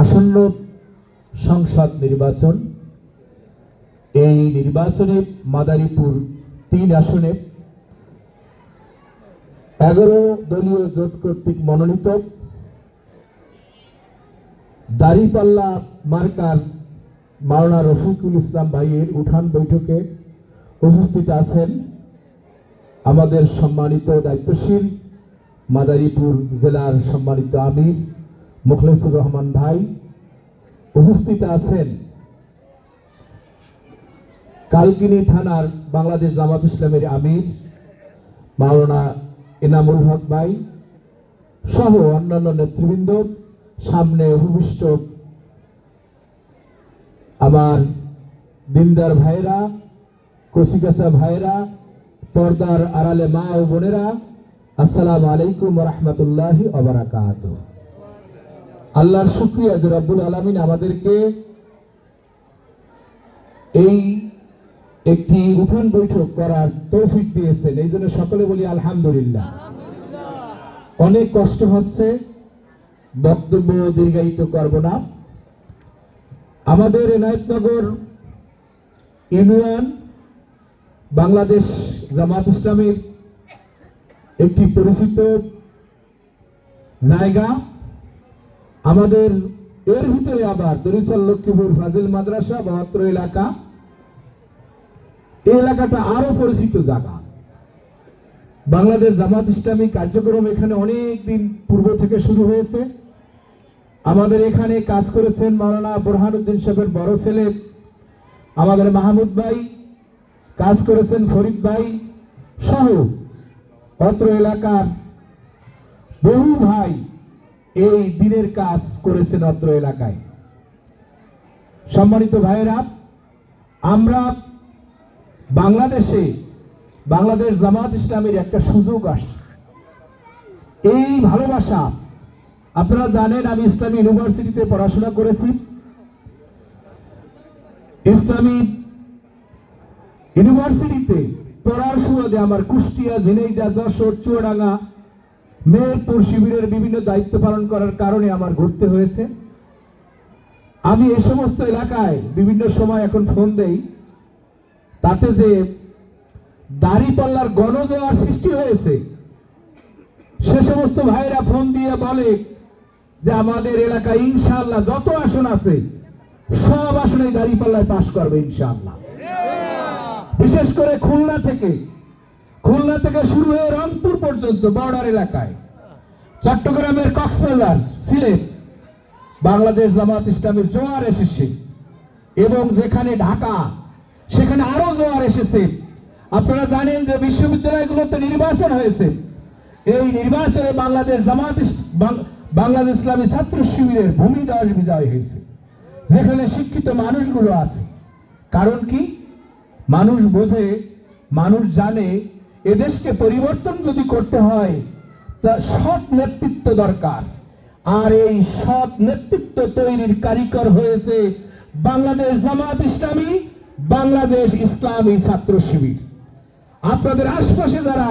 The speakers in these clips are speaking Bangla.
আসন্ন সংসদ নির্বাচন, এই নির্বাচনে মাদারীপুর ৩ আসনে 11 দলীয় জোট কর্তৃক মনোনীত দাঁড়িপাল্লা মার্কার মাওলানা রফিকুল ইসলাম ভাইয়ের উঠান বৈঠকে উপস্থিত আছেন আমাদের সম্মানিত দায়িত্বশীল মাদারীপুর জেলার সম্মানিত আমির মুখলেসুর রহমান ভাই। উপস্থিত আছেন কালকিনি থানার বাংলাদেশ জামাত ইসলামের আমির মাওলানা এনামুল হক ভাই সহ অন্যান্য নেতৃবৃন্দ, সামনে উপবিষ্ট আমার দিনদার ভাইরা, কচিকাঁচা ভাইরা, পর্দার আড়ালে মা ও বোনেরা, আসসালামু আলাইকুম ওয়া রাহমাতুল্লাহি ওয়া বারাকাতুহু। আল্লাহর শুকরিয়া যে রব্বুল আলামিন আমাদেরকে এই একটি উঠান বৈঠক করার তৌফিক দিয়েছেন, এই জন্য সকলে বলি আলহামদুলিল্লাহ। অনেক কষ্ট হচ্ছে, বক্তব্য দীর্ঘায়িত করব না। আমাদের এনায়েতনগর ইউনিয়ন বাংলাদেশ জামাত ইসলামের একটি পরিচিত জায়গা। আমাদের এর ভিতরে আবার দরিচল লক্ষ্মীপুর ফাজিল মাদ্রাসা বহত্র এলাকা, এই এলাকাটা আরো পরিচিত জায়গা। বাংলাদেশ জামাত ইসলামী কার্যক্রম এখানে অনেক দিন পূর্ব থেকে শুরু হয়েছে। আমাদের এখানে কাজ করেছেন মাওলানা বুরহানুদ্দিন সাহেবের বড় ছেলে আমাদের মাহমুদ ভাই, কাজ করেছেন ফরিদ ভাই সহ অত্র এলাকার বহু ভাই এই দিনের কাজ করেছেন অত্র এলাকায়। সম্মানিত ভাইয়েরা, আমরা বাংলাদেশে বাংলাদেশ জামাত ইসলামের একটা সুযোগ আসছে। এই ভালোবাসা, আপনারা জানেন আমি ইসলামী ইউনিভার্সিটিতে পড়াশোনা করেছি। ইসলামী ইউনিভার্সিটিতে পড়ার সুবাদে আমার কুষ্টিয়া, ঝিনাইদহ, যশোর, চুয়াডাঙ্গা, মেহেরপুর শিবিরের বিভিন্ন দায়িত্ব পালন করার কারণে আমার ঘুরতে হয়েছে। আমি এই সমস্ত এলাকায় বিভিন্ন সময় এখন ফোন দেই, তাতে যে দাঁড়িপাল্লার গণজোয়ার সৃষ্টি হয়েছে, সে সমস্ত ভাইরা ফোন দিয়ে বলে যে আমাদের এলাকায় ইনশাআল্লাহ যত আসন আছে সব আসনে দাঁড়িপাল্লায় পাশ করবে ইনশাআল্লাহ। বিশেষ করে খুলনা থেকে শুরু হয়ে রংপুর পর্যন্ত বর্ডার এলাকায়, চট্টগ্রামের কক্সবাজার, সিলেট, বাংলাদেশ জামাত ইসলামের জোয়ার এসেছে এবং যেখানে ঢাকা সেখানে আরো জোয়ার এসেছে। আপনারা জানেন যে বিশ্ববিদ্যালয়গুলোতে নির্বাচন হয়েছে। এই নির্বাচনে বাংলাদেশ বাংলাদেশ ইসলামী ছাত্র শিবিরের ভূমিদল বিজয় হয়েছে, যেখানে শিক্ষিত মানুষগুলো আছে। কারণ কি? মানুষ বোঝে, মানুষ জানে এদেশকে পরিবর্তন যদি করতে হয় তা সৎ নেতৃত্ব দরকার। আর এই সৎ নেতৃত্ব তৈরির কারিগর হয়েছে বাংলাদেশ জামাত ইসলামী, বাংলাদেশ ইসলামী ছাত্র শিবির। আপনাদের আশপাশে যারা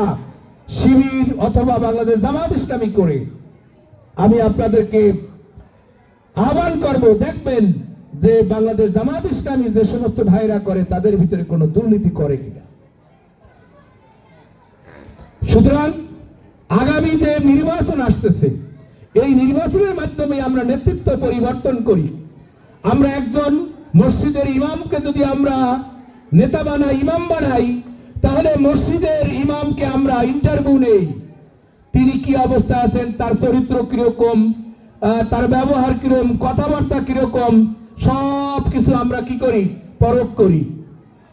শিবির অথবা বাংলাদেশ জামাত ইসলামী করে, আমি আপনাদেরকে আহ্বান করব, দেখবেন যে বাংলাদেশ জামাত ইসলামী যে সমস্ত ভাইরা করে তাদের ভিতরে কোনো দুর্নীতি করে কিনা। সুতরাং আগামী যে নির্বাচন আসতেছে, এই নির্বাচনের মাধ্যমে আমরা নেতৃত্ব পরিবর্তন করি। আমরা একজন মসজিদের ইমামকে যদি আমরা নেতা বানাই, ইমাম বানাই, তাহলে মসজিদের ইমামকে আমরা ইন্টারভিউ নেই, তিনি কি অবস্থা আছেন, তার চরিত্র কিরকম, তার ব্যবহার কিরকম, কথাবার্তা কিরকম, সব কিছু আমরা কি করি, পরখ করি।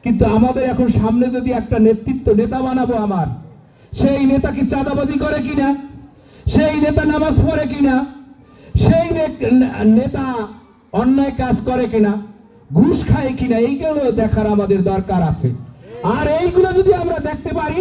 কিন্তু আমাদের এখন সামনে যদি একটা নেতা বানাবো, আমার সেই নেতা কি চাঁদাবাজি করে কিনা, সেই নেতা নামাজ পড়ে কিনা, সেই নেতা অন্যায় কাজ করে কিনা, ঘুষ খায় কিনা, এইগুলো দেখার আমাদের দরকার আছে। আর এইগুলো যদি আমরা দেখতে পারি